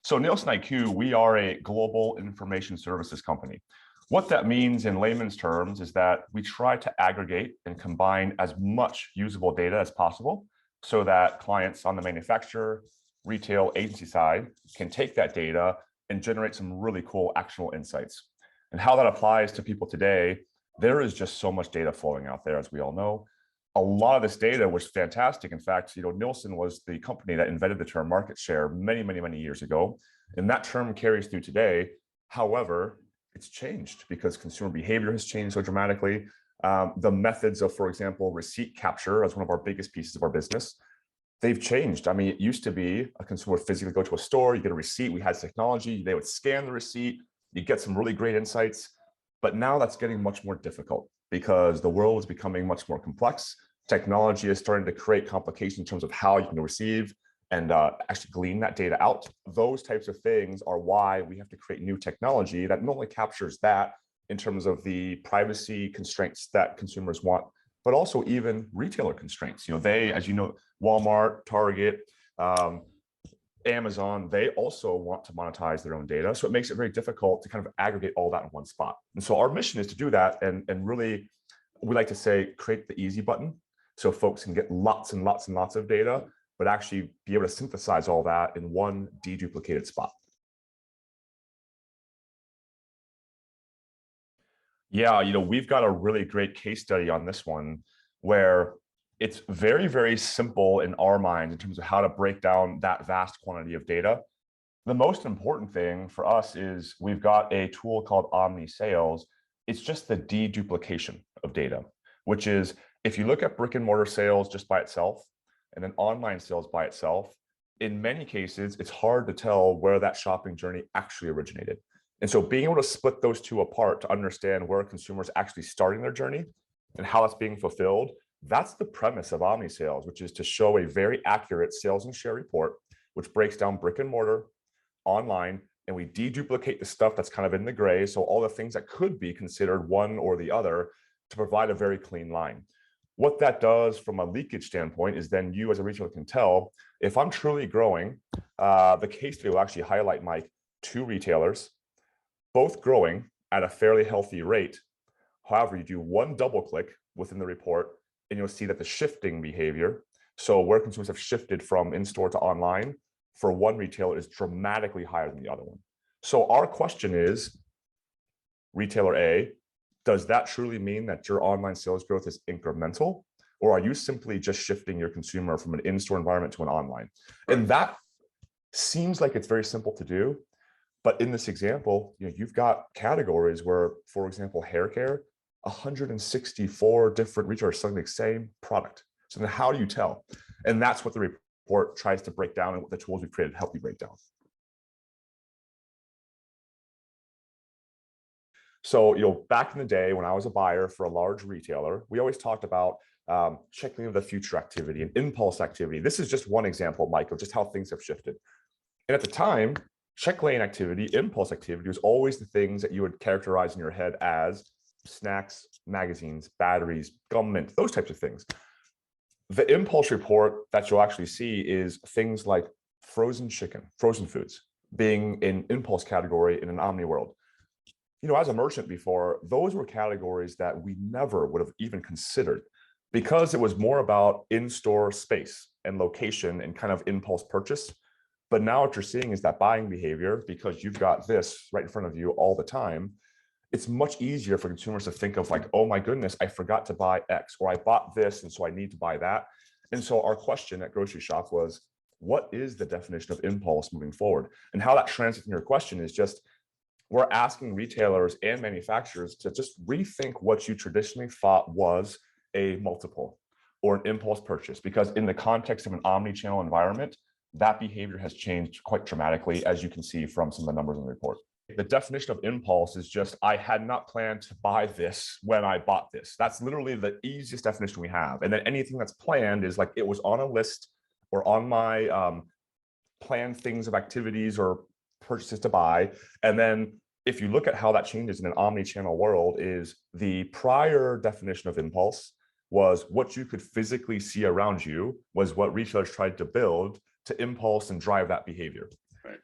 So Nielsen IQ, we are a global information services company. What that means in layman's terms is that we try to aggregate and combine as much usable data as possible so that clients on the manufacturer, retail, agency side can take that data and generate some really cool actionable insights. And how that applies to people today, there is just so much data flowing out there, as we all know. A lot of this data was fantastic. In fact, Nielsen was the company that invented the term market share many years ago. And that term carries through today. However, it's changed because consumer behavior has changed so dramatically. The methods of, for example, receipt capture as one of our biggest pieces of our business, they've changed. I mean, it used to be a consumer would physically go to a store, you get a receipt, we had technology, they would scan the receipt, you get some really great insights. But now that's getting much more difficult because the world is becoming much more complex. Technology is starting to create complications in terms of how you can receive and actually glean that data out. Those types of things are why we have to create new technology that not only captures that in terms of the privacy constraints that consumers want, but also even retailer constraints. They, as you know, Walmart, Target, Amazon, they also want to monetize their own data. So it makes it very difficult to kind of aggregate all that in one spot. And so our mission is to do that and really, we like to say, create the easy button so folks can get lots and lots of data, but actually be able to synthesize all that in one deduplicated spot. Yeah, we've got a really great case study on this one where it's very simple in our minds in terms of how to break down that vast quantity of data. The most important thing for us is we've got a tool called Omni Sales. It's just the deduplication of data, which is if you look at brick and mortar sales just by itself and then online sales by itself, in many cases, it's hard to tell where that shopping journey actually originated. And so being able to split those two apart to understand where consumers actually starting their journey and how that's being fulfilled, that's the premise of Omni Sales, which is to show a very accurate sales and share report, which breaks down brick and mortar, online, and we deduplicate the stuff that's kind of in the gray. So all the things that could be considered one or the other to provide a very clean line. What that does from a leakage standpoint is then you as a retailer can tell if I'm truly growing. The case study will actually highlight, Mike, two retailers, both growing at a fairly healthy rate. However, you do one double click within the report and you'll see that the shifting behavior, so where consumers have shifted from in-store to online, for one retailer is dramatically higher than the other one. So our question is, retailer A, does that truly mean that your online sales growth is incremental? Or are you simply just shifting your consumer from an in-store environment to an online? And that seems like it's very simple to do. But in this example, you've got categories where, for example, hair care, 164 different retailers selling the same product. So then how do you tell? And that's what the report tries to break down and what the tools we've created help you break down. So, back in the day when I was a buyer for a large retailer, we always talked about checking of the future activity and impulse activity. This is just one example, Mike, of just how things have shifted. And at the time, check lane activity, impulse activity was always the things that you would characterize in your head as snacks, magazines, batteries, gum mint, those types of things. The impulse report that you'll actually see is things like frozen chicken, frozen foods being an impulse category in an omni world. As a merchant before, those were categories that we never would have even considered because it was more about in-store space and location and kind of impulse purchase. But now what you're seeing is that buying behavior, because you've got this right in front of you all the time, it's much easier for consumers to think of like, oh my goodness, I forgot to buy X, or I bought this, and so I need to buy that. And so our question at Grocery Shop was, what is the definition of impulse moving forward? And how that translates in your question is just, we're asking retailers and manufacturers to just rethink what you traditionally thought was a multiple or an impulse purchase, because in the context of an omni-channel environment, that behavior has changed quite dramatically, as you can see from some of the numbers in the report. The definition of impulse is just, I had not planned to buy this when I bought this. That's literally the easiest definition we have. And then anything that's planned is like, it was on a list or on my planned things of activities or purchases to buy. And then if you look at how that changes in an omni-channel world, is the prior definition of impulse was what you could physically see around you was what retailers tried to build to impulse and drive that behavior.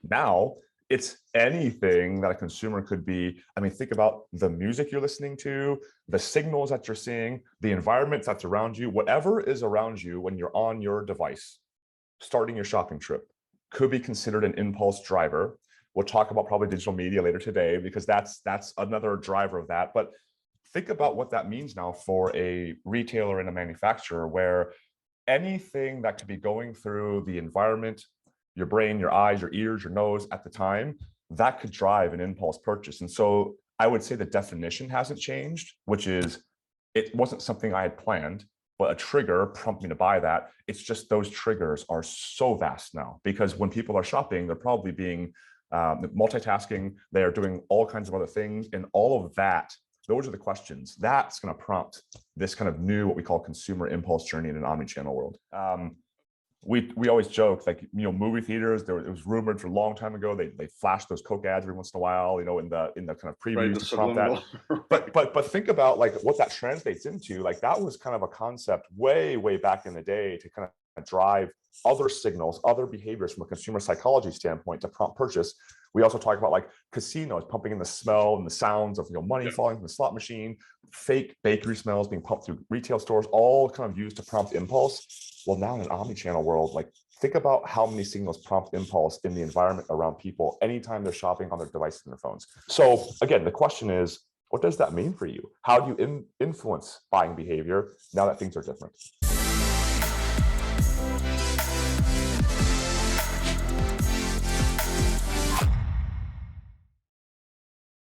Now it's anything that a consumer could be. I mean, think about the music you're listening to, the signals that you're seeing, the environment that's around you, whatever is around you when you're on your device, starting your shopping trip could be considered an impulse driver. We'll talk about probably digital media later today, because that's another driver of that. But think about what that means now for a retailer and a manufacturer, where anything that could be going through the environment, your brain, your eyes, your ears, your nose at the time, that could drive an impulse purchase. And so I would say the definition hasn't changed, which is it wasn't something I had planned, but a trigger prompted me to buy that. It's just those triggers are so vast now, because when people are shopping, they're probably being multitasking, they're doing all kinds of other things, and all of that, those are the questions that's going to prompt this kind of new, what we call consumer impulse journey in an omni-channel world. We always joke, like, movie theaters, it was rumored for a long time ago, they flash those Coke ads every once in a while, in the kind of previews to prompt that. But think about like what that translates into. Like, that was kind of a concept way back in the day to kind of drive other signals, other behaviors from a consumer psychology standpoint to prompt purchase. We also talk about like casinos pumping in the smell and the sounds of money falling from the slot machine, fake bakery smells being pumped through retail stores, all kind of used to prompt impulse. Well, now in an omni-channel world, like, think about how many signals prompt impulse in the environment around people anytime they're shopping on their devices and their phones. So again, the question is, what does that mean for you? How do you influence buying behavior now that things are different?